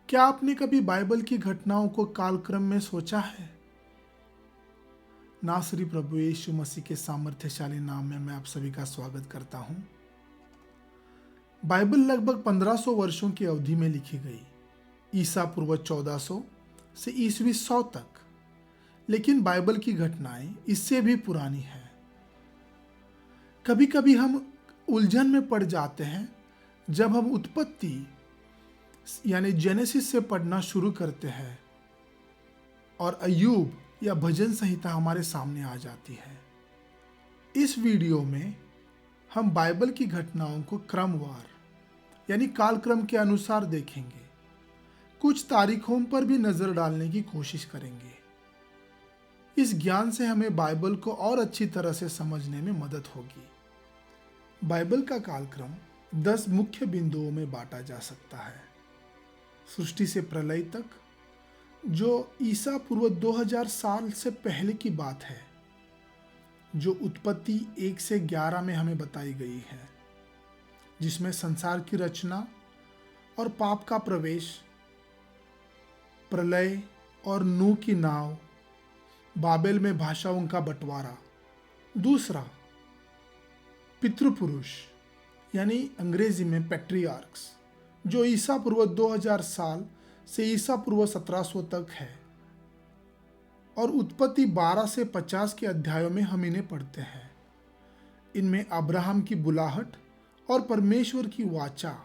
क्या आपने कभी बाइबल की घटनाओं को कालक्रम में सोचा है? नासरी प्रभु यीशु मसीह के सामर्थ्यशाली नाम में मैं आप सभी का स्वागत करता हूं। बाइबल लगभग 1500 वर्षों की अवधि में लिखी गई, ईसा पूर्व 1400 से ईसवी 100 तक। लेकिन बाइबल की घटनाएं इससे भी पुरानी हैं। कभी कभी हम उलझन में पड़ जाते हैं जब हम उत्पत्ति यानी जेनेसिस से पढ़ना शुरू करते हैं और अय्यूब या भजन संहिता हमारे सामने आ जाती है। इस वीडियो में हम बाइबल की घटनाओं को क्रमवार यानी कालक्रम के अनुसार देखेंगे। कुछ तारीखों पर भी नजर डालने की कोशिश करेंगे। इस ज्ञान से हमें बाइबल को और अच्छी तरह से समझने में मदद होगी। बाइबल का कालक्रम 10 मुख्य बिंदुओं में बांटा जा सकता है। सृष्टि से प्रलय तक, जो ईसा पूर्व 2000 साल से पहले की बात है, जो उत्पत्ति 1 से 11 में हमें बताई गई है, जिसमें संसार की रचना और पाप का प्रवेश, प्रलय और नूह की नाव, बाबेल में भाषाओं का बंटवारा। दूसरा, पितृपुरुष यानी अंग्रेजी में पैट्रियार्क्स, जो ईसा पूर्व 2000 साल से ईसा पूर्व 1700 तक है, और उत्पत्ति 12 से 50 के अध्यायों में हम इन्हें पढ़ते हैं। इनमें अब्राहम की बुलाहट और परमेश्वर की वाचा,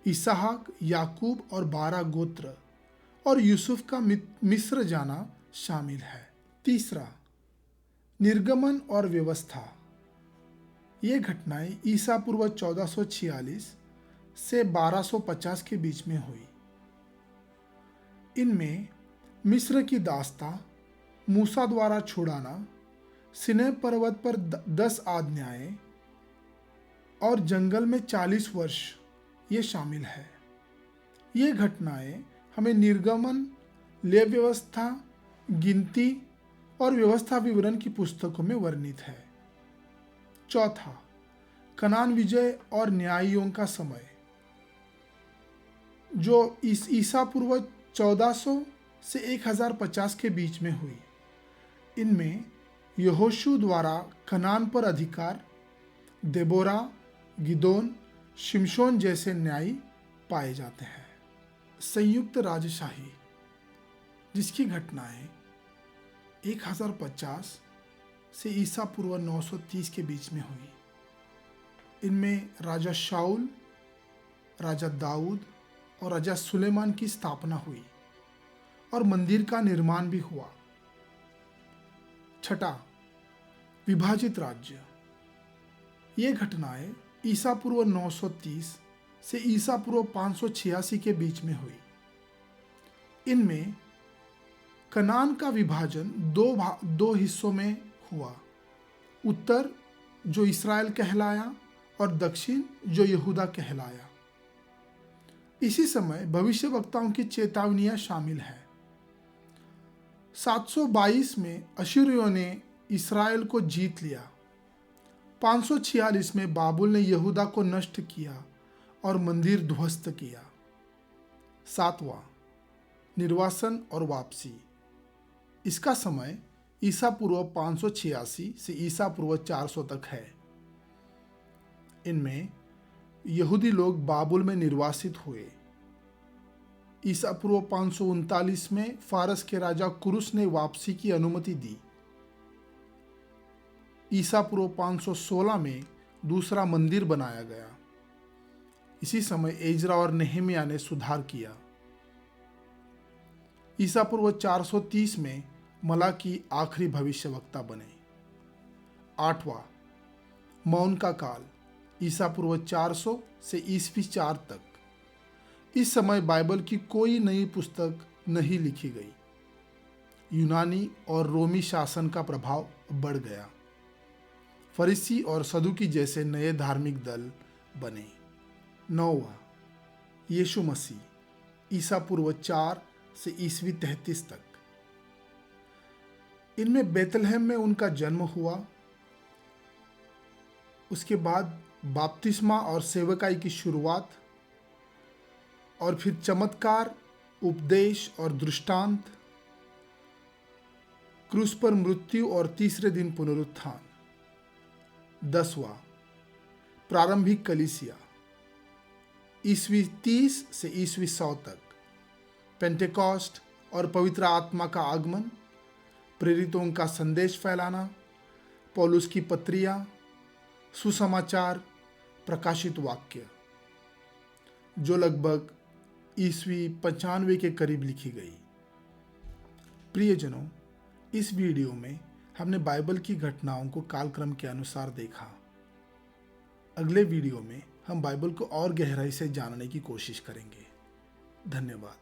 इसहाक, याकूब और 12 गोत्र और यूसुफ का मिस्र जाना शामिल है। तीसरा, निर्गमन और व्यवस्था। ये घटनाएं ईसा पूर्व 1446 से 1250 के बीच में हुई। इनमें मिस्र की दास्तां, मूसा द्वारा छुड़ाना, सिनै पर्वत पर 10 आज्ञाएं और जंगल में 40 वर्ष ये शामिल है। ये घटनाएं हमें निर्गमन, लेव व्यवस्था, गिनती और व्यवस्था विवरण की पुस्तकों में वर्णित है। चौथा, कनान विजय और न्यायियों का समय, जो ईसा पूर्व 1400 से 1050 के बीच में हुई। इनमें यहोशू द्वारा कनान पर अधिकार, देबोरा, गिदोन, शिमशोन जैसे न्यायी पाए जाते हैं। संयुक्त राजशाही, जिसकी घटनाएं 1050 से ईसा पूर्व 930 के बीच में हुई। इनमें राजा शाऊल, राजा दाऊद और राजा सुलेमान की स्थापना हुई और मंदिर का निर्माण भी हुआ। छठा, विभाजित राज्य। ये घटनाएं ईसा पूर्व 930 से ईसा पूर्व 586 के बीच में हुई। इनमें कनान का विभाजन दो हिस्सों में हुआ, उत्तर जो इस्राएल कहलाया और दक्षिण जो यहूदा कहलाया। इसी समय भविष्यवक्ताओं की चेतावनियां शामिल हैं। 722 में अश्शूरियों ने इस्राएल को जीत लिया। 546 में बाबुल ने यहूदा को नष्ट किया और मंदिर ध्वस्त किया। सातवां, निर्वासन और वापसी। इसका समय ईसा पूर्व 586 से ईसा पूर्व 400 तक है। इनमें यहूदी लोग बाबुल में निर्वासित हुए। ईसा पूर्व 539 में फारस के राजा कुरुस ने वापसी की अनुमति दी। ईसा पूर्व 516 में दूसरा मंदिर बनाया गया। इसी समय एजरा और नेहेमिया ने सुधार किया। ईसा पूर्व 430 में मलाकी आखिरी भविष्यवक्ता बने। आठवां, मौन का काल, ईसा पूर्व 400 से ईसवी 4 तक। इस समय बाइबल की कोई नई पुस्तक नहीं लिखी गई। यूनानी और रोमी शासन का प्रभाव बढ़ गया। फरीसी और सदुकी जैसे नए धार्मिक दल बने। नौवां, यीशु मसीह, ईसा पूर्व 4 से ईसवी 33 तक। इनमें बेतलहम में उनका जन्म हुआ। उसके बाद बपतिस्मा और सेवकाई की शुरुआत, और फिर चमत्कार, उपदेश और दृष्टांत, क्रूस पर मृत्यु और तीसरे दिन पुनरुत्थान। 10वां, प्रारंभिक कलीसिया ईस्वी 30 से ईस्वी 100 तक, पेंटेकॉस्ट और पवित्र आत्मा का आगमन, प्रेरितों का संदेश फैलाना, पौलुस की पत्रियां, सुसमाचार, प्रकाशित वाक्य, जो लगभग ईस्वी 95 के करीब लिखी गई। प्रियजनों, इस वीडियो में हमने बाइबल की घटनाओं को कालक्रम के अनुसार देखा। अगले वीडियो में हम बाइबल को और गहराई से जानने की कोशिश करेंगे। धन्यवाद।